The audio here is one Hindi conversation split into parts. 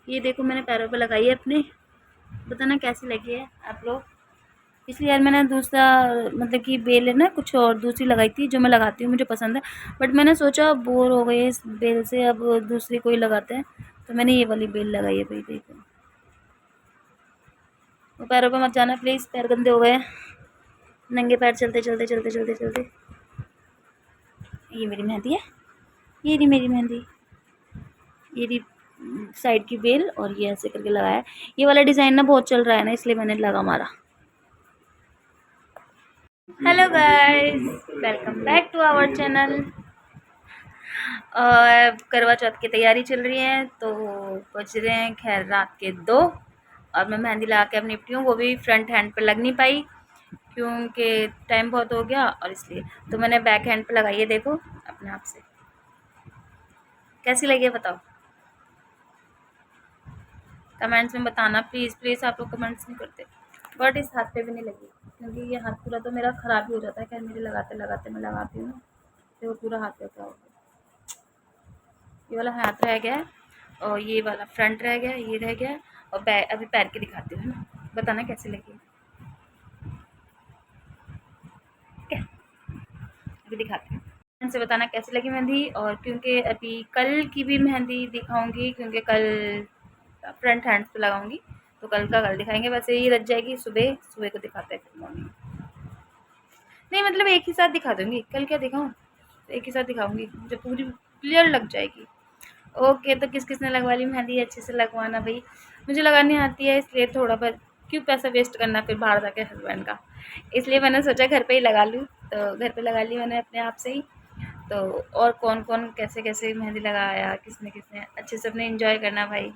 ये देखो मैंने पैरों पे लगाई है अपने, बताना कैसी लगी है आप लोग। इसलिए यार मैंने दूसरा मतलब कि बेल है ना कुछ और दूसरी लगाई थी जो मैं लगाती हूँ, मुझे पसंद है। बट मैंने सोचा बोर हो गए इस बेल से, अब दूसरी कोई लगाते हैं, तो मैंने ये वाली बेल लगाई है भाई। देखो वो पैरों पे मत जाना प्लीज़, पैर गंदे हो गए हैं। नंगे पैर चलते चलते चलते चलते चलते। ये मेरी मेहंदी है, ये रही मेरी मेहंदी, ये रही साइड की बेल, और ये ऐसे करके लगाया है। ये वाला डिज़ाइन ना बहुत चल रहा है ना, इसलिए मैंने लगा मारा। Hello guys, welcome back to our channel. और करवा चौथ की तैयारी चल रही है, तो बज रहे हैं खैर रात के 2, और मैं मेहंदी लगा के अब निपटी हूँ, वो भी फ्रंट हैंड पे लग नहीं पाई क्योंकि टाइम बहुत हो गया, और इसलिए तो मैंने बैक हैंड पे लगाई है। देखो अपने आप से कैसी लगी है बताओ, कमेंट्स में बताना प्लीज़ प्लीज़। आप लोग कमेंट्स नहीं करते। बट इस हाथ पे भी नहीं लगी क्योंकि ये हाथ पूरा तो मेरा ख़राब ही हो जाता है। खैर मेरे लगाते लगाते मैं लगाती हूँ ना, तो वो पूरा हाथ पे क्या हो गया। ये वाला हाथ रह गया है, और ये वाला फ्रंट रह गया, ये रह गया, और अभी पैर के दिखाती हूँ ना, बताना कैसी लगी। ठीक है, अभी दिखाती हूँ, से बताना कैसी लगी मेहंदी। और क्योंकि अभी कल की भी मेहंदी दिखाऊंगी, क्योंकि कल फ्रंट हैंड्स पे लगाऊंगी, तो कल का कल दिखाएंगे। वैसे ये रच जाएगी, सुबह सुबह को दिखाते हैं फिर मॉर्निंग। नहीं मतलब एक ही साथ दिखा दूंगी, कल क्या दिखाऊँ, एक ही साथ दिखाऊंगी जब पूरी क्लियर लग जाएगी। ओके, तो किस किसने लगवा ली मेहंदी, अच्छे से लगवाना भाई। मुझे लगानी आती है, इसलिए थोड़ा बहुत क्यों पैसा वेस्ट करना फिर बाहर जाके हस्बैंड का, इसलिए मैंने सोचा घर पे ही लगा लूँ। तो घर पे लगा ली मैंने अपने आप से ही। तो और कौन कौन कैसे कैसे मेहंदी लगाया, किसने किसने, अच्छे से अपने एंजॉय करना भाई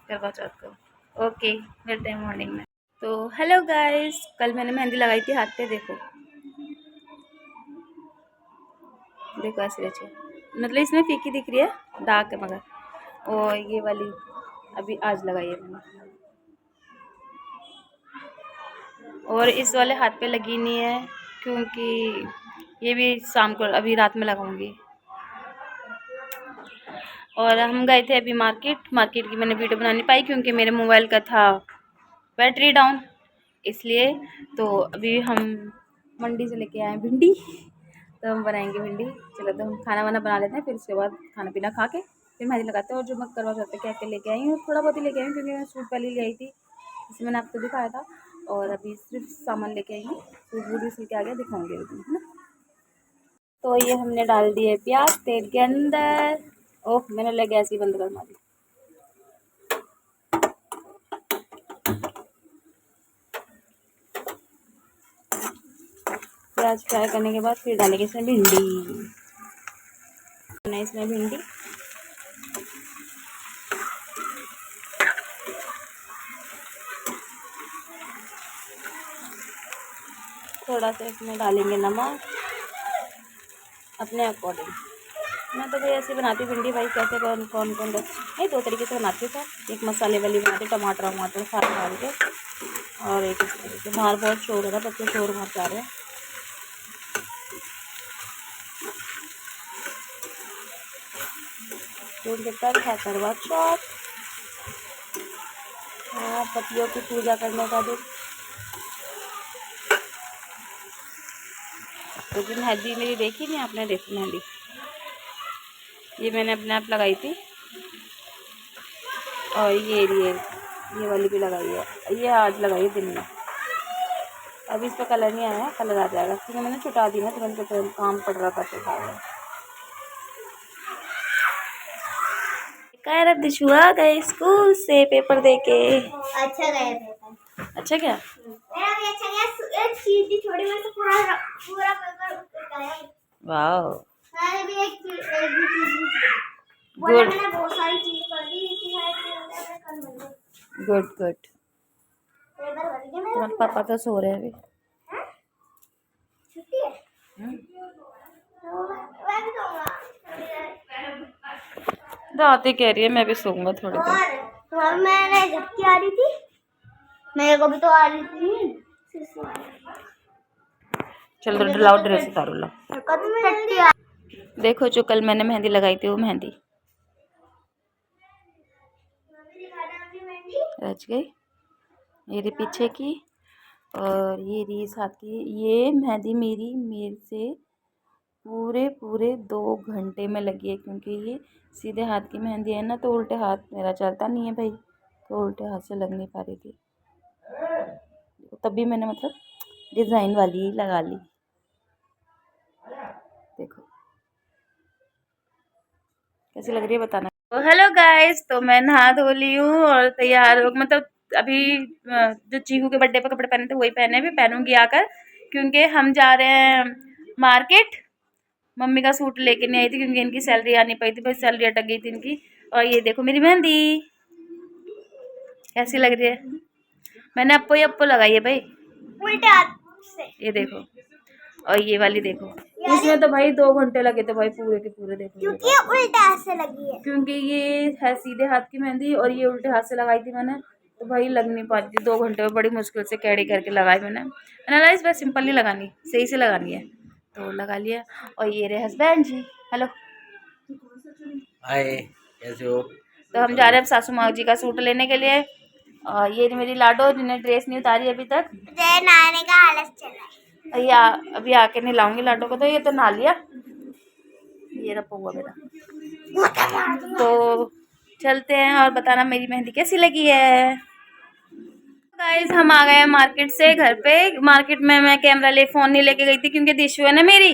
करवा चौथ को। ओके, मिलते हैं मॉर्निंग में। तो हेलो गाइस, कल मैंने मेहंदी लगाई थी हाथ पे, देखो देखो ऐसे रची, मतलब इसमें फीकी दिख रही है, डार्क है मगर। और ये वाली अभी आज लगाई है मैंने, और इस वाले हाथ पे लगी नहीं है क्योंकि ये भी शाम को अभी रात में लगाऊंगी। और हम गए थे अभी मार्केट, मार्केट की मैंने वीडियो बना नहीं पाई क्योंकि मेरे मोबाइल का था बैटरी डाउन, इसलिए। तो अभी हम मंडी से लेके आए हैं भिंडी, तो हम बनाएंगे भिंडी। चलो तो हम खाना वाना बना लेते हैं, फिर उसके बाद खाना पीना खा के फिर मेहंदी लगाते हैं। और जो मैं करवा चौथ पे क्या क्या लेके आई हूँ, थोड़ा बहुत ही लेके आई हूँ क्योंकि मैं सूट पहले ले आई थी, जिसे मैंने आपको दिखाया था। और अभी सिर्फ सामान लेके आई हूँ, सूट वूट भी सिल के आ गया, दिखाऊंगी अभी, है ना। तो ये हमने डाल दिए प्याज तेल के अंदर। ओह मैंने ले गैस ही बंद कर मारी। प्याज फ्राई करने के बाद फिर डालेंगे इसमें भिंडी, इसमें भिंडी थोड़ा सा इसमें डालेंगे नमक अपने अकॉर्डिंग। मैं तो भाई ऐसे बनाती हूँ भिंडी, भाई कैसे कौन कौन कौन नहीं, दो तरीके से बनाती हूँ सर। एक मसाले वाली बनाती हूँ, टमाटर वमाटर सारे डाल के, और एक इस तरीके से। बाहर बहुत शोर हो रहा है, बच्चे शोर बहुत जा रहे हैं। दूध के तक है करवा चौथ, हाँ पतियों की पूजा करने का दिन। तो जो मेहंदी मेरी देखी नहीं आपने, देखी मेहंदी ये मैंने अपने आप लगाई थी, और ये वाली भी लगाई है, ये आज लगाई है दिन में। अभी इस पर कलर नहीं आया, कलर आ जाएगा क्योंकि मैंने छुटा दी ना तुरंत, तुरंत काम पड़ रहा था छुटा गया। अब दिशु आ गए स्कूल से पेपर दे के। अच्छा गया पेपर, अच्छा क्या मेरा भी अच्छा गया, एक चीज भी छोड़ी, मैं तो पूरा पेपर गया। वाओ, मैंने भी एक भी चीज गुड, मैंने बहुत सारी चीज पढ़ ली थी, मैंने कल मिल गुड गुड। पेपर भर गया मेरा, पापा तो सो रहे हैं अभी, छुट्टी है। मैं भी सोऊंगा, रात ही कह रही है मैं भी सोऊंगा थोड़ी देर। और मैंने झपकी आ रही थी, मेरे को भी तो आ रही थी। चल तो लाओ ड्रेस उतारो ला। देखो जो कल मैंने मेहंदी लगाई थी वो मेहंदी रच गई। ये रही पीछे की और ये रही इस हाथ की। ये मेहंदी मेरे से पूरे पूरे 2 घंटे में लगी है, क्योंकि ये सीधे हाथ की मेहंदी है ना, तो उल्टे हाथ मेरा चलता नहीं है भाई, तो उल्टे हाथ से लग नहीं पा रही थी। तभी मैंने मतलब डिज़ाइन वाली ही लगा ली। देखो कैसी लग रही है बताना। तो हेलो गाइस, तो मैं नहा धो ली हूँ और तैयार हो, मतलब अभी जो चीकू के बर्थडे पे कपड़े पहने थे वही पहने, भी पहनूंगी आकर, क्योंकि हम जा रहे हैं मार्केट। मम्मी का सूट लेके नहीं आई थी क्योंकि इनकी सैलरी आ नहीं पाई थी, भाई सैलरी अटक गई थी इनकी। और ये देखो मेरी मेहंदी कैसी लग रही है। मैंने अप्पो लगाई है भाई उल्टे हाथ से, ये देखो। और ये वाली देखो, इसमें तो भाई 2 घंटे लगे थे भाई पूरे के पूरे। देखो क्योंकि उल्टे हाथ से लगी है, क्योंकि ये है सीधे हाथ की मेहंदी और ये उल्टे हाथ से लगाई थी मैंने, तो भाई लग नहीं पाती। 2 घंटे में बड़ी मुश्किल से कैडी करके लगाई मैंने इस बार सिंपल नहीं लगानी, सही से लगानी है, तो लगा लिया। और ये रहे हस्बैंड जी। हेलो हाय, कैसे हो? तो हम जा रहे हैं सासू माँ जी का सूट लेने के लिए। और ये मेरी लाडो जिन्हें ड्रेस नहीं उतारी अभी तक, नहाने का आलस चल रहा है। ये अभी आके नहीं लाऊंगी लाडो को, तो ये तो नहा लिया। ये रहा पौवा मेरा। तो चलते हैं और बताना मेरी मेहंदी कैसी लगी है। गाइस हम आ गए हैं मार्केट से घर पे। मार्केट में मैं कैमरा ले फोन नहीं लेके गई थी, क्योंकि दिशु है ना मेरी,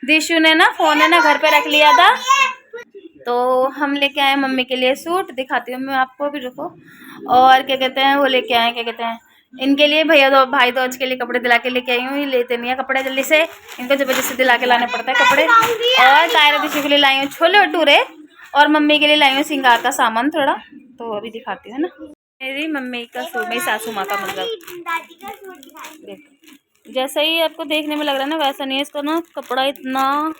दिशु ने ना फोन है ना घर पे रख लिया था। तो हम लेके आए मम्मी के लिए सूट, दिखाती हूँ मैं आपको भी, रुको। और क्या कहते हैं वो लेके आए, क्या कहते हैं इनके लिए भाई दोज के लिए कपड़े दिला के लेके आई हूँ। ये लेते नहीं है कपड़े जल्दी से, इनको जबरदस्ती दिला के लाने पड़ता है कपड़े। और कायरा दिशु के लिए लाई हूँ छोले भटूरे, और मम्मी के लिए लाई हूँ श्रृंगार का सामान थोड़ा, तो अभी दिखाती हूँ ना। मेरी मम्मी का सूट, मेरी सासू माँ का मतलब, देखो जैसा ही आपको देखने में लग रहा है ना वैसा नहीं है इसका ना कपड़ा इतना।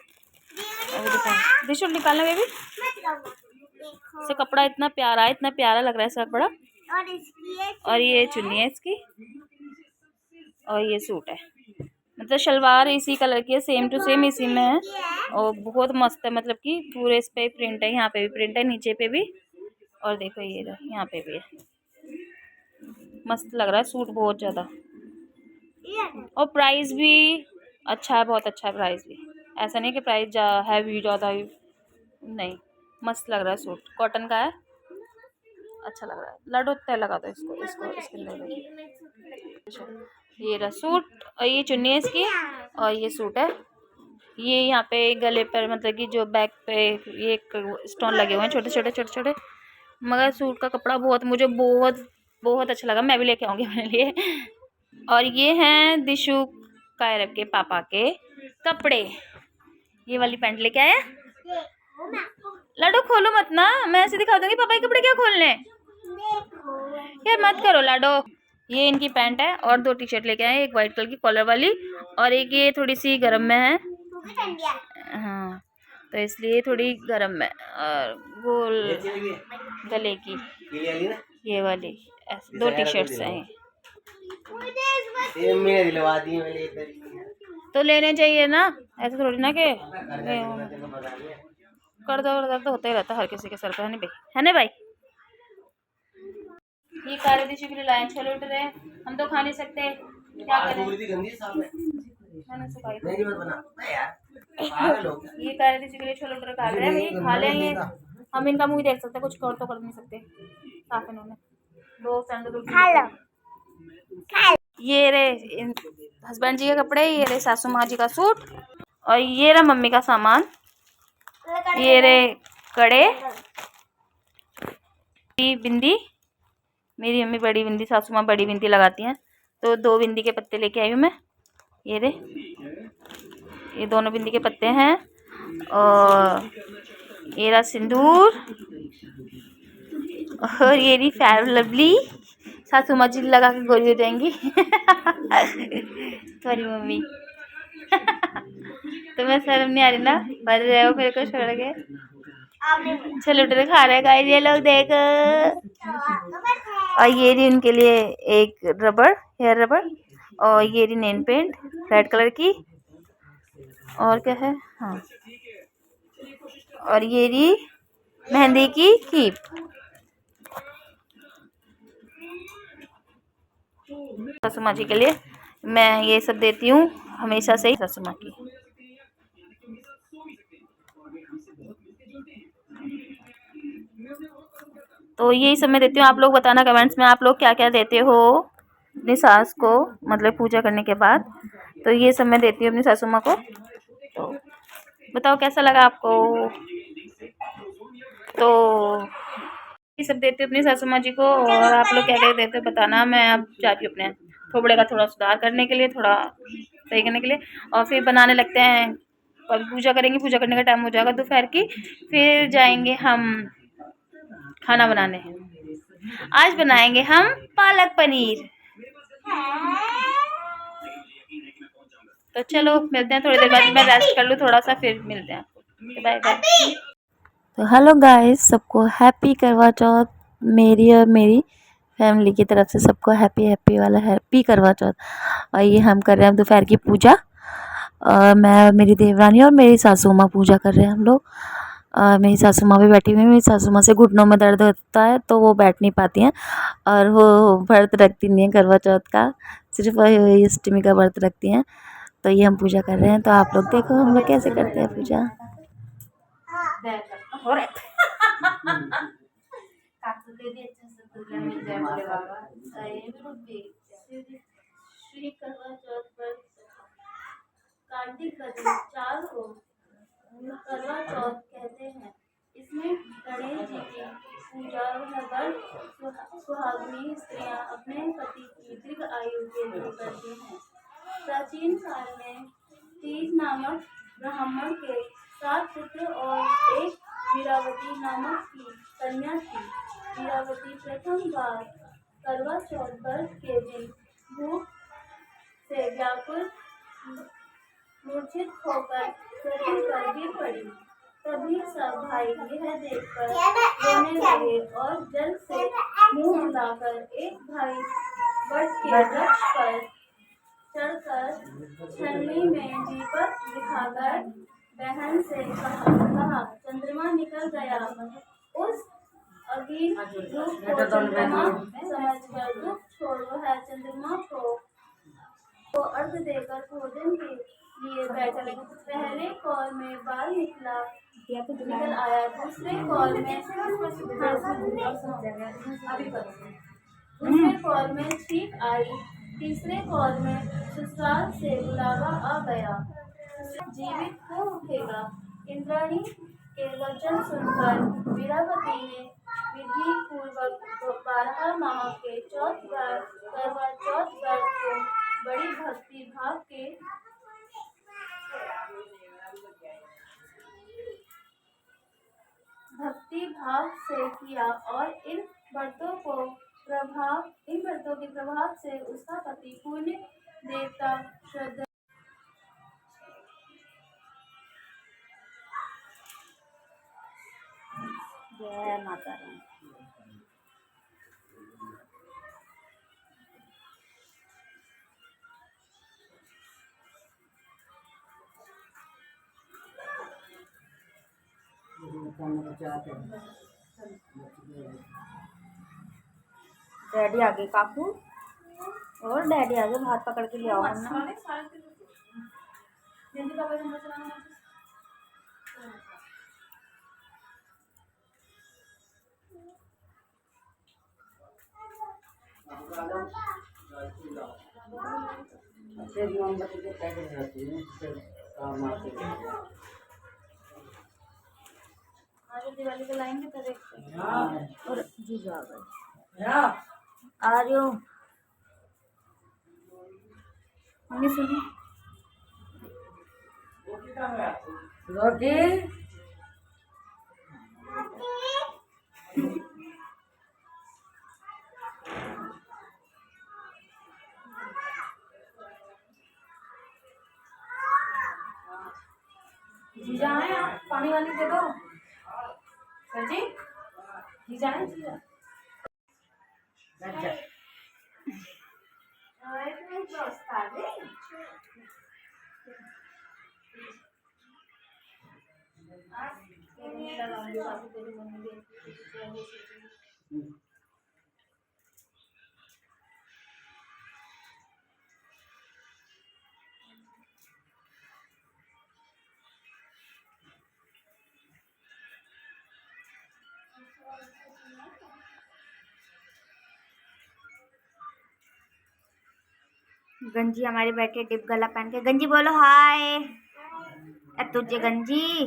दिशु निकालना बेबी, इससे कपड़ा इतना प्यारा है, इतना प्यारा लग रहा है इसका कपड़ा। और ये चुन्नी है इसकी, और ये सूट है, मतलब शलवार इसी कलर की है, सेम टू सेम इसी में है, और बहुत मस्त है। मतलब कि पूरे इस पे प्रिंट है, यहाँ पे भी प्रिंट है, नीचे पे भी, और देखो ये यहाँ पे भी है। मस्त लग रहा है सूट बहुत ज़्यादा, और प्राइस भी अच्छा है, बहुत अच्छा है प्राइस भी। ऐसा नहीं कि प्राइस हैवी ज़्यादा नहीं, मस्त लग रहा है सूट, कॉटन का है, अच्छा लग रहा है। लड्डू तय लगा दो इसको इसको इसके अंदर। ये रहा सूट, और ये चुन्नी है इसकी, और ये सूट है। ये यहाँ पे गले पर मतलब कि जो बैक पे ये स्टोन लगे हुए हैं छोटे छोटे छोटे छोटे। मगर सूट का कपड़ा बहुत मुझे बहुत बहुत अच्छा लगा, मैं भी लेके आऊँगी अपने लिए। और ये हैं दिशु कायरब के पापा के कपड़े। ये वाली पैंट लेके आया। लाडो खोलो मत ना, मैं ऐसे दिखा दूंगी पापा के कपड़े क्या खोलने, यार मत करो लाडो। ये इनकी पैंट है, और 2 टी-शर्ट लेके आए, एक वाइट कलर की कॉलर वाली, और एक ये थोड़ी सी गर्म में है, हाँ तो इसलिए थोड़ी गर्म है, और गोल गले की ये वाली, ऐसे 2 टी-शर्ट्स हैं। तो लेने चाहिए ना, ऐसे थोड़ी ना कि दर्द होता ही रहता है हर किसी के सर पे, है ना भाई, है ना भाई। ये काले दिशु के लिए लाए छोले भटूरे, हम तो खा नहीं सकते, क्या करें। मैंने सुखाई थी। ये काले दिशु के लिए छोले भटूरे खा रहे हैं भाई, खा लेंगे हम, इनका मुंह देख सकते, कुछ कर तो कर नहीं सकते, साफ इन्होंने 2 सैंडल। ये रे हस्बैंड जी के कपड़े, ये रे सासू माँ जी का सूट, और ये रहा मम्मी का सामान। ये रे कड़े, बिंदी, मेरी मम्मी बड़ी बिंदी, सासू माँ बड़ी बिंदी लगाती हैं, तो 2 बिंदी के पत्ते लेके आई हूँ मैं। ये रे ये दोनों बिंदी के पत्ते हैं, और ये रहा सिंदूर, और ये रही फेयर लवली, सासू माँ जी लगा के गोरी हो जाएंगी। तुम्हारी मम्मी। तुम्हें शर्म नहीं आ रही ना, मर रहे हो मेरे को छोड़ के। चलो भटूरे खा रहे गाइस ये लोग, देखो। और ये रही उनके लिए एक रबड़, हेयर रबड़, और ये रही नेल पेंट रेड कलर की, और क्या है, हाँ, और ये रही मेहंदी की कीप। सासू माँ जी के लिए मैं ये सब देती हूँ हमेशा से ही सासू माँ की। तो यही सब मैं देती हूँ। आप लोग बताना कमेंट्स में आप लोग क्या क्या देते हो अपनी सास को, मतलब पूजा करने के बाद। तो ये सब मैं देती हूँ अपनी सासू माँ को। तो बताओ कैसा लगा आपको। तो ये सब देते हो अपनी सासू माँ जी को, और आप लोग क्या क्या देते हो बताना। मैं अब जाती हूँ अपने थोबड़े का थोड़ा सुधार करने के लिए, थोड़ा सही करने के लिए, और फिर बनाने लगते हैं। अभी पूजा करेंगे, पूजा करने का टाइम हो जाएगा दोपहर की, फिर जाएंगे हम खाना बनाने। आज बनाएंगे हम पालक पनीर। तो चलो मिलते हैं थोड़ी देर बाद, मैं रेस्ट कर लूँ थोड़ा सा, फिर मिलते हैं आपको। Bye bye. तो हेलो गाइस, सबको हैप्पी करवा चौथ मेरी और मेरी फैमिली की तरफ से। सबको हैप्पी वाला हैप्पी करवा चौथ। और ये हम कर रहे हैं दोपहर की पूजा। मैं, मेरी देवरानी और मेरी सासू माँ पूजा कर रहे हैं हम लोग। मेरी सासू माँ भी बैठी हुई है। मेरी सासू माँ से घुटनों में दर्द होता है तो वो बैठ नहीं पाती हैं, और वो व्रत रखती नहीं है करवा चौथ का, सिर्फ अष्टमी का व्रत रखती हैं। तो ये हम पूजा कर रहे हैं। तो आप लोग देखो हम लोग कैसे करते हैं पूजा। कार्तिक का दिन 4 को करवा चौथ कहते हैं। इसमें गणेश जी की पूजा सुहागिनी स्त्रियां अपने पति की दीर्घ आयु के लिए करती हैं। प्राचीन काल में तीज नामक ब्राह्मण के 7 पुत्र और एक वीरावती नामक की कन्या थी। वीरावती प्रथम बार करवा चौथ व्रत के दिन भूख से व्याकुल मूर्छित होकर पृथ्वी पर गिर पड़ी। तभी सब भाई यह देखकर रोने लगे और जल से मुंह धुलाकर एक भाई वट के वृक्ष पर चढ़कर छलनी में दीपक दिखाकर बहन से कहा चंद्रमा निकल गया। उस अभी दुख को चंद्रमा समझकर दुख छोड़ वह चंद्रमा को अर्घ देकर भोजन के लिए बैठे। पहले कौर में बाल निकल आया, दूसरे कौर में छींक आई, तीसरे कौर में ससुराल से बुलावा आ गया, जीवित हो उठेगा। इंद्राणी के वचन सुनकर वीरावती ने विधि पूर्वक 12 माह के करवा चौथ व्रत को बड़ी भक्ति भाव से किया, और इन व्रतों के प्रभाव से उसका पति पुण्य देवता श्रद्धा। जय माता रानी। डैडी आगे काकू, और डैडी आगे हाथ पकड़ के ले आओ वरना। दिवाली को लाएंगे तो देखते हैं। और जीजू आ गए, आ रही हूँ मम्मी। सुनो रोटी जीजा है, पानी वानी दे दो सर जी। जीजा है, जीजा गंजी हमारे बैठे टिप गला पहन के। गंजी बोलो हाय। तुझे गंजी,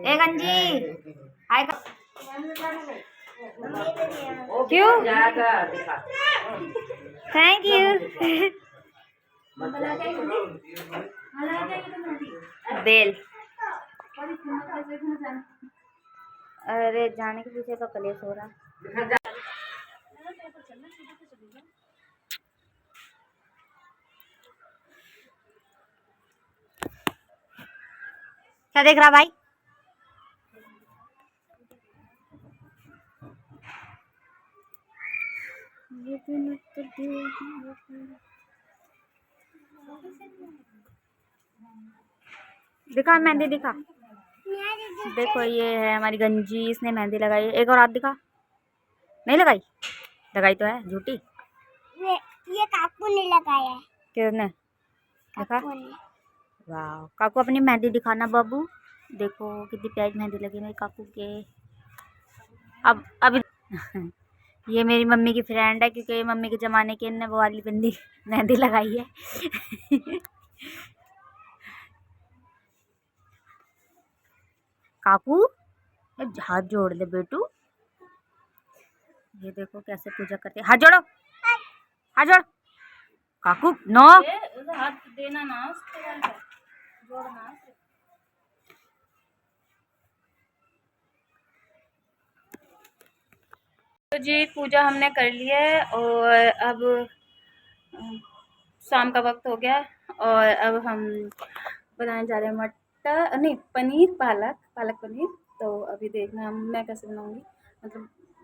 ए गंजी हाय क्यों? Thank you. बेल। अरे जाने के पीछे तो कलेश हो रहा। क्या देख रहा भाई? दिखा मेहंदी दिखा। देखो ये है हमारी गंजी, इसने मेहंदी लगाई। एक और हाथ दिखा। नहीं लगाई? लगाई तो है, झूठी। ये काकू ने लगाया है। किसने? देखा? वाह, काकू अपनी मेहंदी दिखाना बाबू। देखो कितनी प्यारी मेहंदी लगी मेरी काकू के। अब ये मेरी मम्मी की फ्रेंड है, क्योंकि मम्मी के ज़माने की इनने वो वाली बंदी मेहंदी लगाई है। काकू हाथ जोड़ ले बेटू। ये देखो कैसे पूजा करते। हाथ जोड़ो, हाथ जोड़। काकू नो हाथ देना ना, जोड़ना। तो जी पूजा हमने कर ली है और अब शाम का वक्त हो गया और अब हम बनाने जा रहे हैं मटर नहीं पनीर, पालक पनीर। तो अभी देखना मैं कैसे बनाऊंगी, मतलब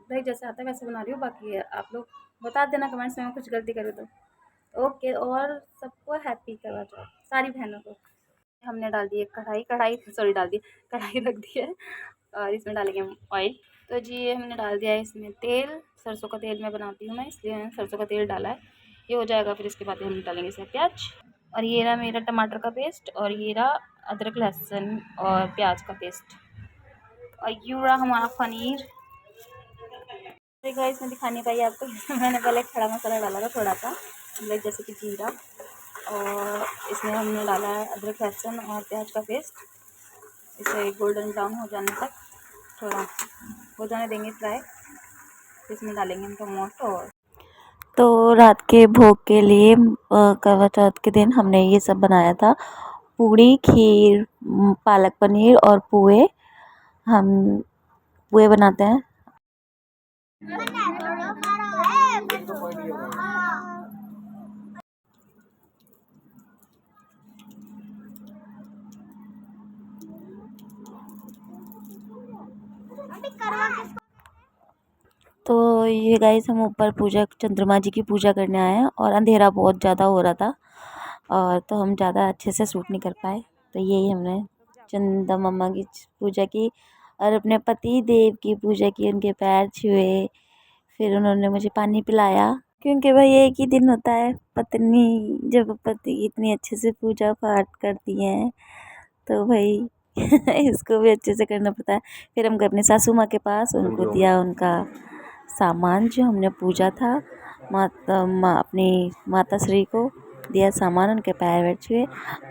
भाई जैसे आता है वैसे बना रही हूँ। बाकी आप लोग बता देना कमेंट्स में, मैं कुछ गलती करूँ तो। ओके, और सबको हैप्पी करवा चौथ सारी बहनों को। हमने डाल दी कढ़ाई सॉरी डाल दी कढ़ाई रख दी है और इसमें डालेंगे हम ऑयल। तो जी ये हमने डाल दिया है इसमें तेल। सरसों का तेल मैं बनाती हूँ मैं, इसलिए मैंने सरसों का तेल डाला है। ये हो जाएगा फिर इसके बाद हम डालेंगे इसमें प्याज। और ये रहा मेरा टमाटर का पेस्ट, और ये रहा अदरक लहसुन और प्याज का पेस्ट, और ये रहा हमारा पनीर। देखो इसमें दिखा नहीं पाई आपको। मैंने पहले खड़ा मसाला डाला था थोड़ा सा, मतलब जैसे कि जीरा, और इसमें हमने डाला है अदरक लहसुन और प्याज का पेस्ट। इसे गोल्डन ब्राउन हो जाने तक थोड़ा हो जाने देंगे फ्राई। इसमें डालेंगे हम टमाटो। तो रात के भोग के लिए करवा चौथ के दिन हमने ये सब बनाया था। पूड़ी, खीर, पालक पनीर और पुए। हम पुए बनाते हैं। तो ये गाइस हम ऊपर पूजा चंद्रमा जी की पूजा करने आए हैं और अंधेरा बहुत ज़्यादा हो रहा था, और तो हम ज़्यादा अच्छे से शूट नहीं कर पाए। तो यही हमने चंदा मम्मा की पूजा की और अपने पति देव की पूजा की, उनके पैर छुए, फिर उन्होंने मुझे पानी पिलाया, क्योंकि भाई एक ही दिन होता है, पत्नी जब पति इतनी अच्छे से पूजा पाठ करती हैं तो भाई इसको भी अच्छे से करना पड़ता है। फिर हम गए अपने सासू माँ के पास, उनको दिया उनका सामान जो हमने पूजा था, अपनी माता श्री को दिया सामान, उनके पैर वैर छुए,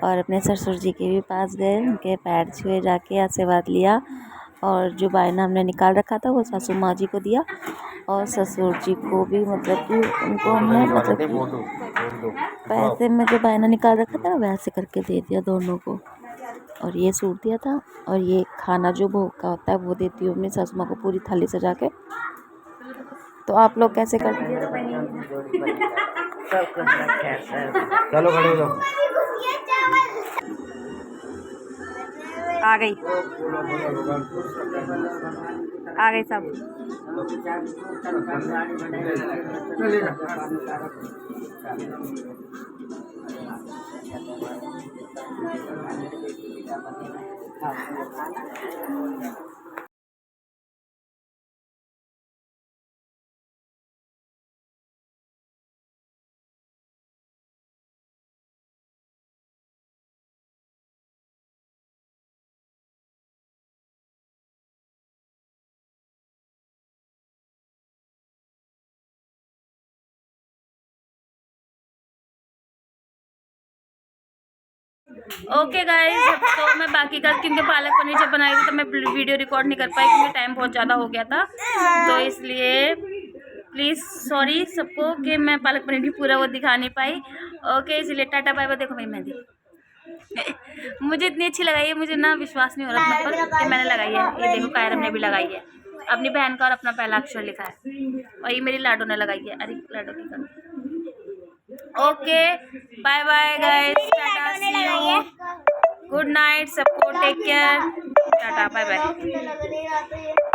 और अपने ससुर जी के भी पास गए, उनके पैर छुए, जाके आशीर्वाद लिया, और जो बायना हमने निकाल रखा था वो सासू माँ जी को दिया, और ससुर जी को भी मतलब कि उनको हमने मतलब कि पैसे में जो बायना निकाल रखा था वैसे करके दे दिया दोनों को, और ये सूट दिया था। और ये खाना जो भोग का होता है वो देती हूँ अपनी सासू माँ को पूरी थाली सजा के। तो आप लोग कैसे करते हैं? चलो खड़े हो जाओ। आ गई सब। ओके गाइस, तो मैं बाकी का, क्योंकि पालक पनीर जब बनाई थी तो मैं वीडियो रिकॉर्ड नहीं कर पाई क्योंकि टाइम बहुत ज़्यादा हो गया था, तो इसलिए प्लीज़ सॉरी सबको कि मैं पालक पनीर भी पूरा वो दिखा नहीं पाई। ओके, इसलिए टाटा बाय बाय। देखो मेरी मेहंदी मुझे इतनी अच्छी लगाई है, मुझे ना विश्वास नहीं हो रहा अपने पर कि मैंने लगाई है। ये देखो कायरम ने भी लगाई है, अपनी बहन का और अपना पहला अक्षर लिखा है, और ये मेरी लाडो ने लगाई है। अरे लाडो की कर। Okay bye bye guys, tata, see you, good night सबको, take care, tata bye bye.